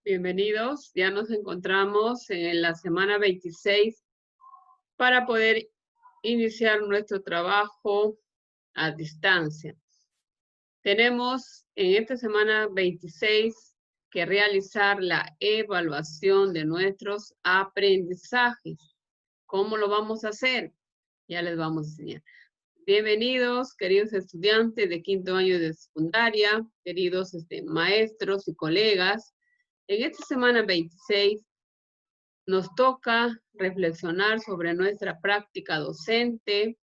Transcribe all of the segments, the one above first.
Bienvenidos. Ya nos encontramos en la semana 26 para poder iniciar nuestro trabajo a distancia. Tenemos en esta semana 26 que realizar la evaluación de nuestros aprendizajes. ¿Cómo lo vamos a hacer? Ya les vamos a enseñar. Bienvenidos, queridos estudiantes de quinto año de secundaria, queridos maestros y colegas. En esta semana 26 nos toca reflexionar sobre nuestra práctica docente,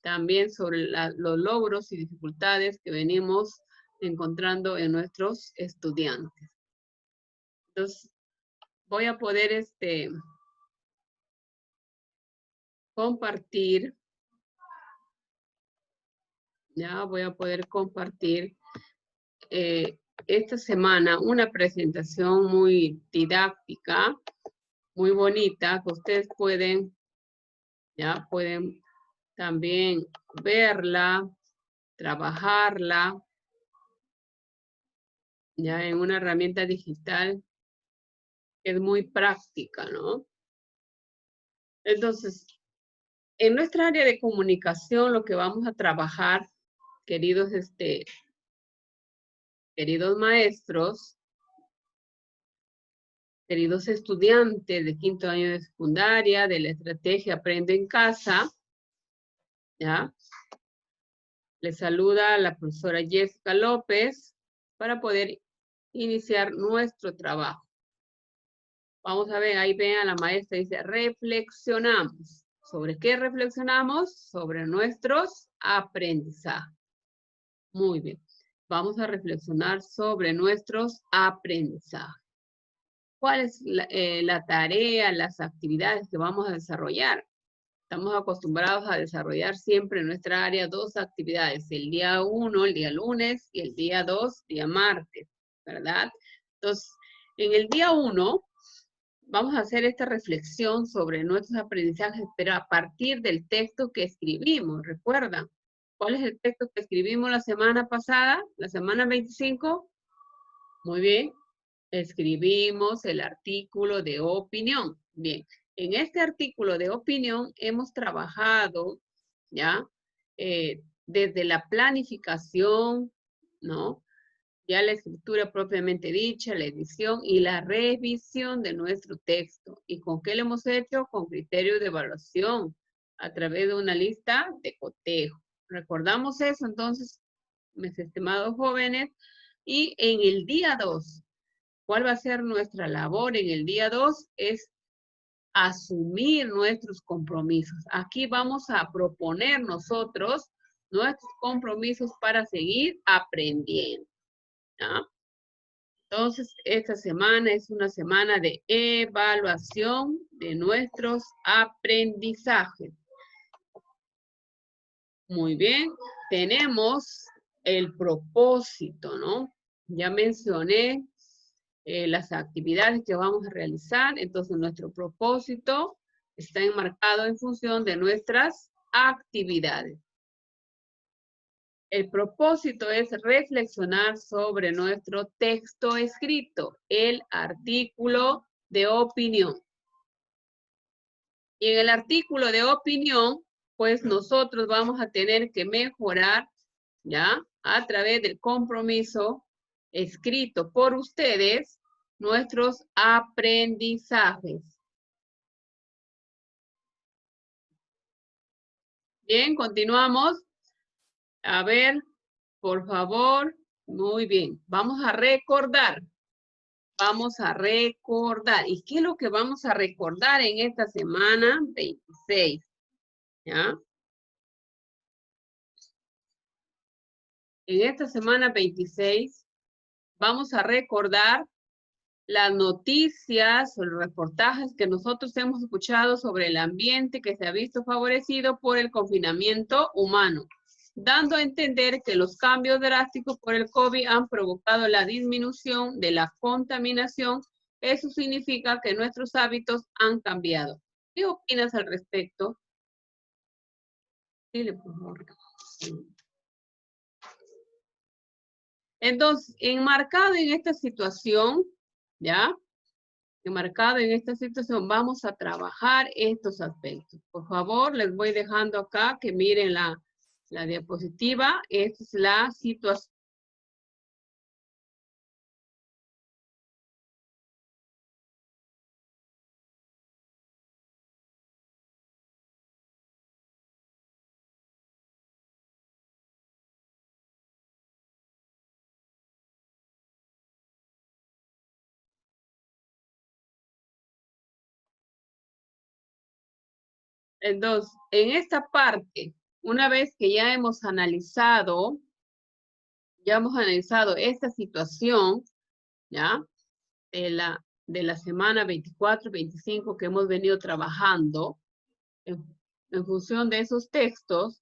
también sobre los logros y dificultades que venimos encontrando en nuestros estudiantes. Entonces, voy a poder compartir, ya voy a poder compartir esta semana una presentación muy didáctica, muy bonita, que ustedes pueden también verla, trabajarla, ya en una herramienta digital que es muy práctica, ¿no? Entonces, en nuestra área de comunicación, lo que vamos a trabajar, queridos, queridos maestros, queridos estudiantes de quinto año de secundaria, de la estrategia Aprende en Casa, ¿ya? Les saluda la profesora Jessica López para poder iniciar nuestro trabajo. Vamos a ver, ahí ven a la maestra, dice, reflexionamos. ¿Sobre qué reflexionamos? Sobre nuestros aprendizajes. Muy bien. Vamos a reflexionar sobre nuestros aprendizajes. ¿Cuál es la tarea, las actividades que vamos a desarrollar? Estamos acostumbrados a desarrollar siempre en nuestra área 2 actividades. El día 1, el día lunes, y el día 2, día martes, ¿verdad? Entonces, en el día 1, vamos a hacer esta reflexión sobre nuestros aprendizajes, pero a partir del texto que escribimos. ¿Recuerdan? ¿Cuál es el texto que escribimos la semana pasada? La semana 25. Muy bien. Escribimos el artículo de opinión. Bien. En este artículo de opinión hemos trabajado, ¿ya? Desde la planificación, ¿no? Ya la escritura propiamente dicha, la edición y la revisión de nuestro texto. ¿Y con qué lo hemos hecho? Con criterios de evaluación, a través de una lista de cotejo. ¿Recordamos eso entonces, mis estimados jóvenes? Y en el día 2, ¿cuál va a ser nuestra labor en el día 2? Es asumir nuestros compromisos. Aquí vamos a proponer nosotros nuestros compromisos para seguir aprendiendo, ¿ya? Entonces, esta semana es una semana de evaluación de nuestros aprendizajes. Muy bien, tenemos el propósito, ¿no? Ya mencioné las actividades que vamos a realizar, entonces nuestro propósito está enmarcado en función de nuestras actividades. El propósito es reflexionar sobre nuestro texto escrito, el artículo de opinión. Y en el artículo de opinión, pues nosotros vamos a tener que mejorar, ¿ya? A través del compromiso escrito por ustedes, nuestros aprendizajes. Bien, continuamos. A ver, por favor. Muy bien. Vamos a recordar. Vamos a recordar. ¿Y qué es lo que vamos a recordar en esta semana 26? ¿Ya? En esta semana 26 vamos a recordar las noticias o los reportajes que nosotros hemos escuchado sobre el ambiente que se ha visto favorecido por el confinamiento humano, dando a entender que los cambios drásticos por el COVID han provocado la disminución de la contaminación. Eso significa que nuestros hábitos han cambiado. ¿Qué opinas al respecto? Dile, por favor. Entonces, enmarcado en esta situación, ¿ya? Enmarcado en esta situación, vamos a trabajar estos aspectos. Por favor, les voy dejando acá que miren la diapositiva. Esta es la situación. Entonces, en esta parte, una vez que ya hemos analizado esta situación, ¿ya? De la semana 24 y 25 que hemos venido trabajando, en función de esos textos,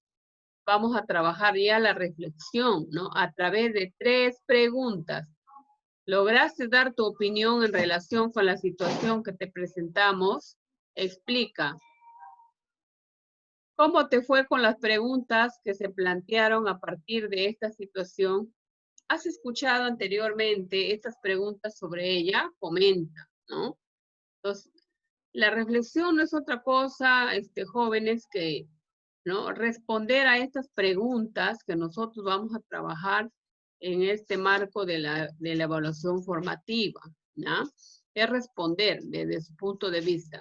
vamos a trabajar ya la reflexión, ¿no? A través de 3 preguntas. ¿Lograste dar tu opinión en relación con la situación que te presentamos? Explica. ¿Cómo te fue con las preguntas que se plantearon a partir de esta situación? ¿Has escuchado anteriormente estas preguntas sobre ella? Comenta, ¿no? Entonces, la reflexión no es otra cosa, jóvenes, que, ¿no? Responder a estas preguntas que nosotros vamos a trabajar en este marco de la evaluación formativa, ¿no? Es responder desde su punto de vista.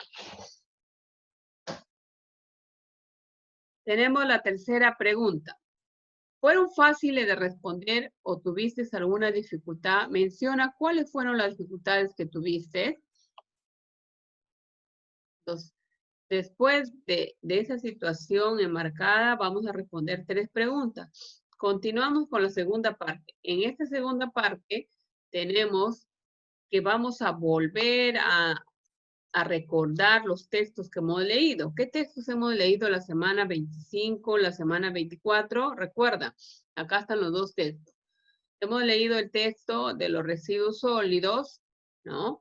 Tenemos la tercera pregunta. ¿Fueron fáciles de responder o tuviste alguna dificultad? Menciona cuáles fueron las dificultades que tuviste. Entonces, después de esa situación enmarcada, vamos a responder 3 preguntas. Continuamos con la segunda parte. En esta segunda parte tenemos que vamos a volver a recordar los textos que hemos leído. ¿Qué textos hemos leído la semana 25, la semana 24? Recuerda, acá están los 2 textos. Hemos leído el texto de los residuos sólidos, ¿no?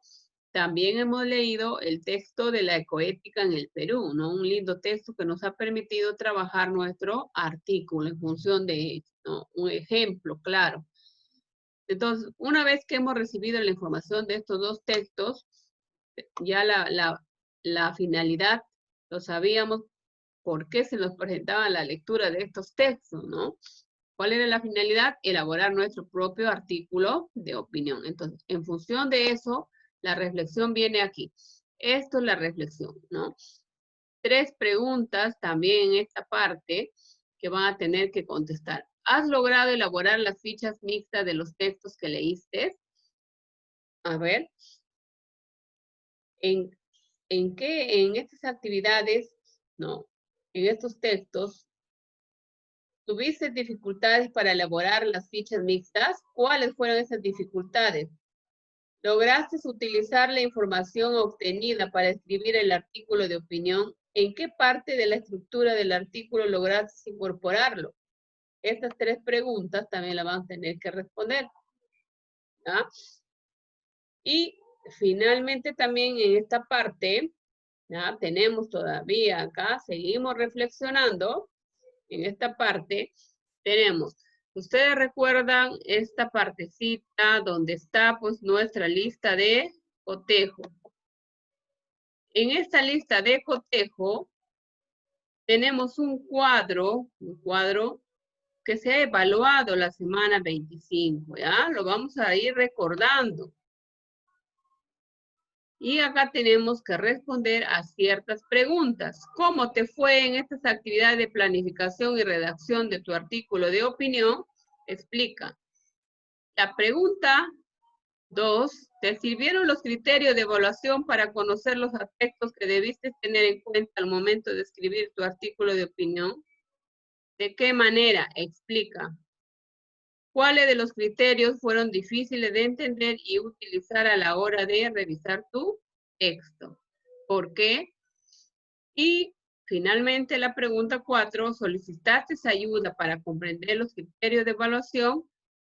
También hemos leído el texto de la ecoética en el Perú, ¿no? Un lindo texto que nos ha permitido trabajar nuestro artículo en función de, ¿no? Un ejemplo claro. Entonces, una vez que hemos recibido la información de estos 2 textos, ya la finalidad, lo sabíamos por qué se nos presentaba la lectura de estos textos, ¿no? ¿Cuál era la finalidad? Elaborar nuestro propio artículo de opinión. Entonces, en función de eso, la reflexión viene aquí. Esto es la reflexión, ¿no? 3 preguntas también en esta parte que van a tener que contestar. ¿Has logrado elaborar las fichas mixtas de los textos que leíste? A ver, ¿en estas actividades, no, en estos textos, tuviste dificultades para elaborar las fichas mixtas? ¿Cuáles fueron esas dificultades? ¿Lograste utilizar la información obtenida para escribir el artículo de opinión? ¿En qué parte de la estructura del artículo lograste incorporarlo? Estas 3 preguntas también las van a tener que responder, ¿ya? Y finalmente también en esta parte, ¿ya? Tenemos todavía acá, seguimos reflexionando. En esta parte tenemos, ustedes recuerdan esta partecita donde está pues nuestra lista de cotejo. En esta lista de cotejo tenemos un cuadro que se ha evaluado la semana 25, ¿ya? Lo vamos a ir recordando. Y acá tenemos que responder a ciertas preguntas. ¿Cómo te fue en estas actividades de planificación y redacción de tu artículo de opinión? Explica. La pregunta 2, ¿te sirvieron los criterios de evaluación para conocer los aspectos que debiste tener en cuenta al momento de escribir tu artículo de opinión? ¿De qué manera? Explica. ¿Cuáles de los criterios fueron difíciles de entender y utilizar a la hora de revisar tu texto? ¿Por qué? Y finalmente la pregunta 4, ¿solicitaste ayuda para comprender los criterios de evaluación?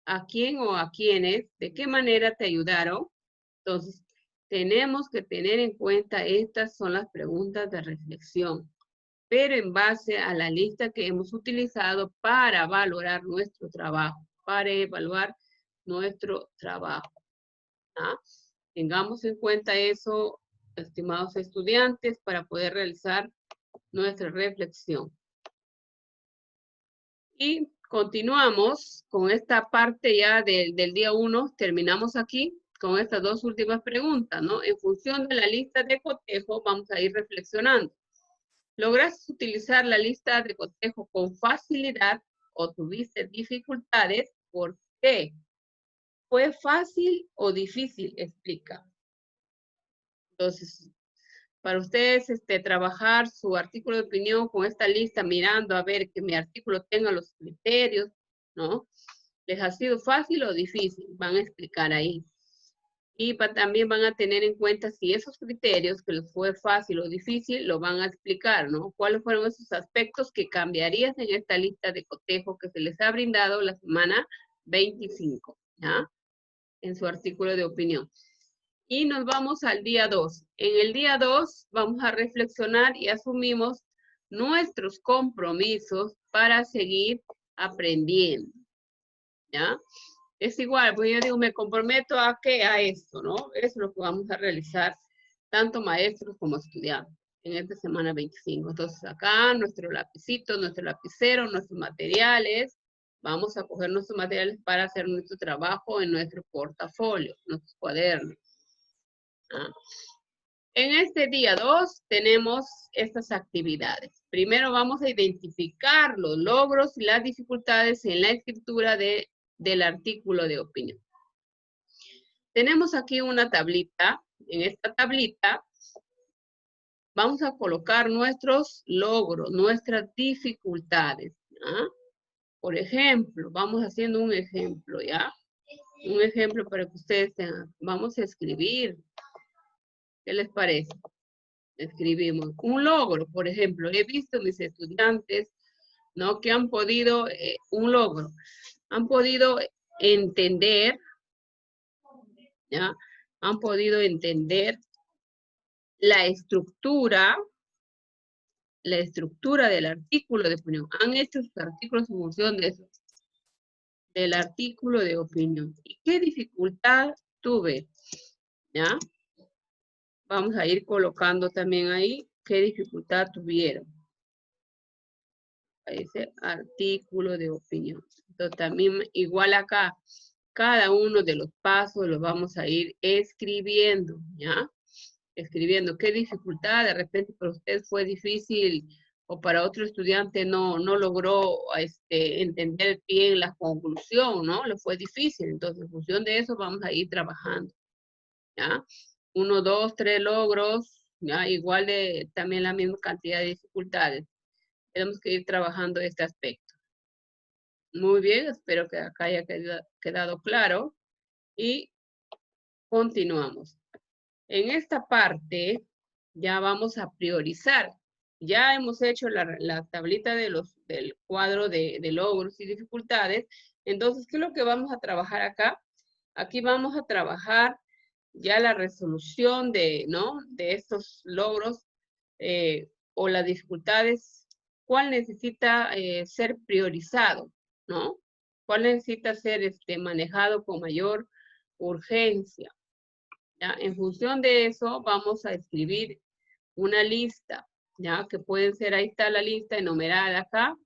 ¿A quién o a quiénes? ¿De qué manera te ayudaron? Entonces, tenemos que tener en cuenta, estas son las preguntas de reflexión, pero en base a la lista que hemos utilizado para valorar nuestro trabajo, para evaluar nuestro trabajo. ¿Ah? Tengamos en cuenta eso, estimados estudiantes, para poder realizar nuestra reflexión. Y continuamos con esta parte ya del día 1. Terminamos aquí con estas dos últimas preguntas, ¿no? En función de la lista de cotejo, vamos a ir reflexionando. ¿Lograste utilizar la lista de cotejo con facilidad o tuviste dificultades? ¿Por qué? ¿Fue fácil o difícil? Explica. Entonces, para ustedes trabajar su artículo de opinión con esta lista, mirando a ver que mi artículo tenga los criterios, ¿no? ¿Les ha sido fácil o difícil? Van a explicar ahí. Y también van a tener en cuenta si esos criterios que les fue fácil o difícil, lo van a explicar, ¿no? ¿Cuáles fueron esos aspectos que cambiarías en esta lista de cotejo que se les ha brindado la semana 25, ¿ya? En su artículo de opinión. Y nos vamos al día 2. En el día 2 vamos a reflexionar y asumimos nuestros compromisos para seguir aprendiendo, ¿ya? Es igual, pues yo digo, me comprometo a que a esto, ¿no? Eso es lo que vamos a realizar, tanto maestros como estudiantes, en esta semana 25. Entonces acá, nuestro lapicito, nuestro lapicero, nuestros materiales, vamos a coger nuestros materiales para hacer nuestro trabajo en nuestro portafolio, nuestros cuadernos. ¿Ah? En este día 2 tenemos estas actividades. Primero vamos a identificar los logros y las dificultades en la escritura del artículo de opinión. Tenemos aquí una tablita. En esta tablita vamos a colocar nuestros logros, nuestras dificultades. ¿Ya? Por ejemplo, vamos haciendo un ejemplo, ¿ya? Un ejemplo para que ustedes tengan. Vamos a escribir. ¿Qué les parece? Escribimos un logro, por ejemplo. He visto mis estudiantes, ¿no? Que han podido, un logro, han podido entender, ¿ya? Han podido entender la estructura del artículo de opinión. Han hecho sus artículos en función de eso, del artículo de opinión. ¿Y qué dificultad tuve? ¿Ya? Vamos a ir colocando también ahí qué dificultad tuvieron. Ese artículo de opinión. Entonces también igual acá, cada uno de los pasos los vamos a ir escribiendo, ¿ya? Escribiendo qué dificultad, de repente para usted fue difícil o para otro estudiante no logró entender bien la conclusión, ¿no? Le fue difícil. Entonces, en función de eso vamos a ir trabajando, ¿ya? 1, 2, 3 logros, ¿ya? Igual de también la misma cantidad de dificultades. Tenemos que ir trabajando este aspecto. Muy bien, espero que acá haya quedado claro. Y continuamos. En esta parte ya vamos a priorizar. Ya hemos hecho la tablita del cuadro de logros y dificultades. Entonces, ¿qué es lo que vamos a trabajar acá? Aquí vamos a trabajar ya la resolución de estos logros o las dificultades. ¿Cuál necesita ser priorizado? ¿No? ¿Cuál necesita ser manejado con mayor urgencia? ¿Ya? En función de eso, vamos a escribir una lista, ¿ya? Que pueden ser, ahí está la lista enumerada acá.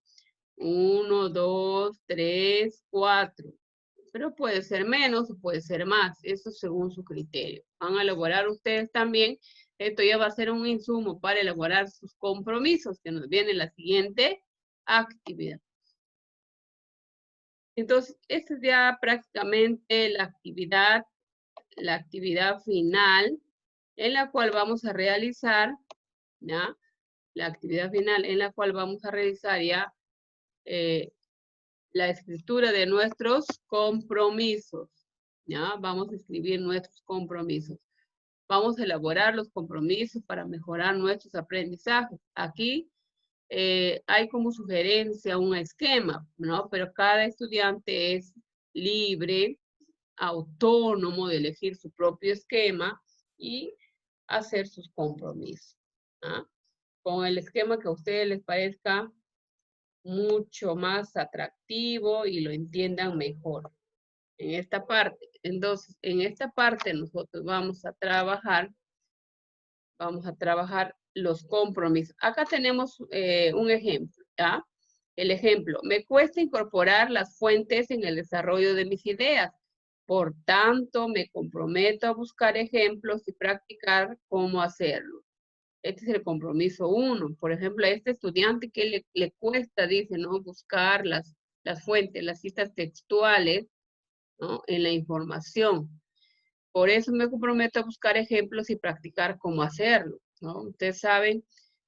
1, 2, 3, 4. Pero puede ser menos o puede ser más. Eso según su criterio. Van a elaborar ustedes también. Esto ya va a ser un insumo para elaborar sus compromisos, que nos viene la siguiente actividad. Entonces, esta es ya prácticamente la actividad final en la cual vamos a realizar, ¿ya? La actividad final en la cual vamos a realizar ya la escritura de nuestros compromisos, ¿ya? Vamos a escribir nuestros compromisos. Vamos a elaborar los compromisos para mejorar nuestros aprendizajes. Aquí hay como sugerencia un esquema, ¿no? Pero cada estudiante es libre, autónomo de elegir su propio esquema y hacer sus compromisos. ¿Ah? Con el esquema que a ustedes les parezca mucho más atractivo y lo entiendan mejor. en esta parte. Entonces, en esta parte nosotros vamos a trabajar los compromisos. Acá tenemos un ejemplo, ¿ya? El ejemplo, me cuesta incorporar las fuentes en el desarrollo de mis ideas. Por tanto, me comprometo a buscar ejemplos y practicar cómo hacerlo. Este es el compromiso 1. Por ejemplo, a este estudiante que le cuesta, dice, ¿no? Buscar las fuentes, las citas textuales, ¿no? En la información. Por eso me comprometo a buscar ejemplos y practicar cómo hacerlo, ¿no? Ustedes saben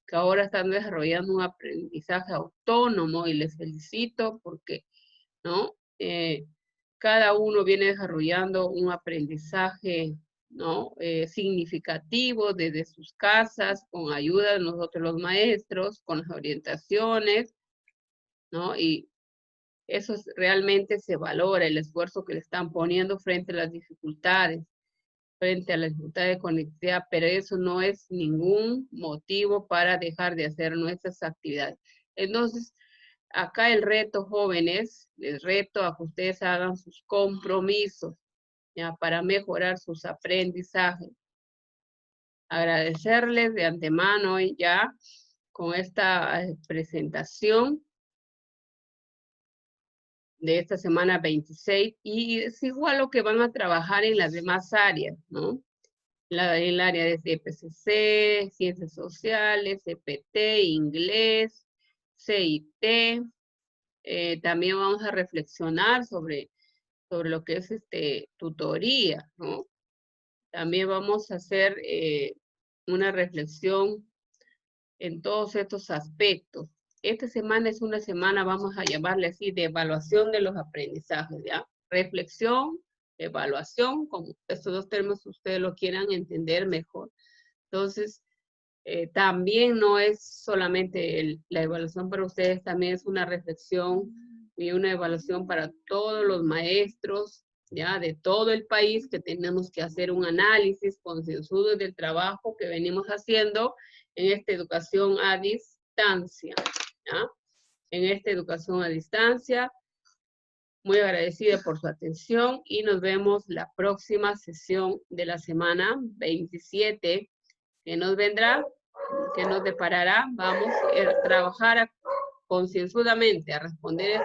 que ahora están desarrollando un aprendizaje autónomo y les felicito porque, ¿no? Cada uno viene desarrollando un aprendizaje, ¿no? Significativo desde sus casas, con ayuda de nosotros los maestros, con las orientaciones, ¿no? Y eso realmente se valora, el esfuerzo que le están poniendo frente a las dificultades de conectividad, pero eso no es ningún motivo para dejar de hacer nuestras actividades. Entonces, acá el reto, jóvenes, les reto a que ustedes hagan sus compromisos, ¿ya? Para mejorar sus aprendizajes. Agradecerles de antemano ya con esta presentación de esta semana 26, y es igual lo que van a trabajar en las demás áreas, ¿no? El área de CPCC, Ciencias Sociales, CPT, Inglés, CIT. También vamos a reflexionar sobre lo que es tutoría, ¿no? También vamos a hacer una reflexión en todos estos aspectos. Esta semana es una semana, vamos a llamarle así, de evaluación de los aprendizajes, ¿ya? Reflexión, evaluación, como estos dos términos ustedes lo quieran entender mejor. Entonces, también no es solamente la evaluación para ustedes, también es una reflexión y una evaluación para todos los maestros, ya, de todo el país, que tenemos que hacer un análisis concienzudo del trabajo que venimos haciendo en esta educación a distancia, ¿ya? En esta educación a distancia. Muy agradecida por su atención y nos vemos la próxima sesión de la semana 27, que nos vendrá, que nos deparará. Vamos a trabajar concienzudamente a responder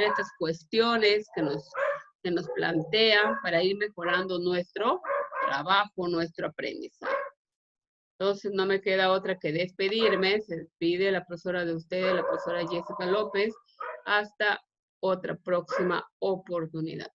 estas cuestiones que nos plantean para ir mejorando nuestro trabajo, nuestro aprendizaje. Entonces no me queda otra que despedirme. Se despide la profesora de ustedes, la profesora Jessica López. Hasta otra próxima oportunidad.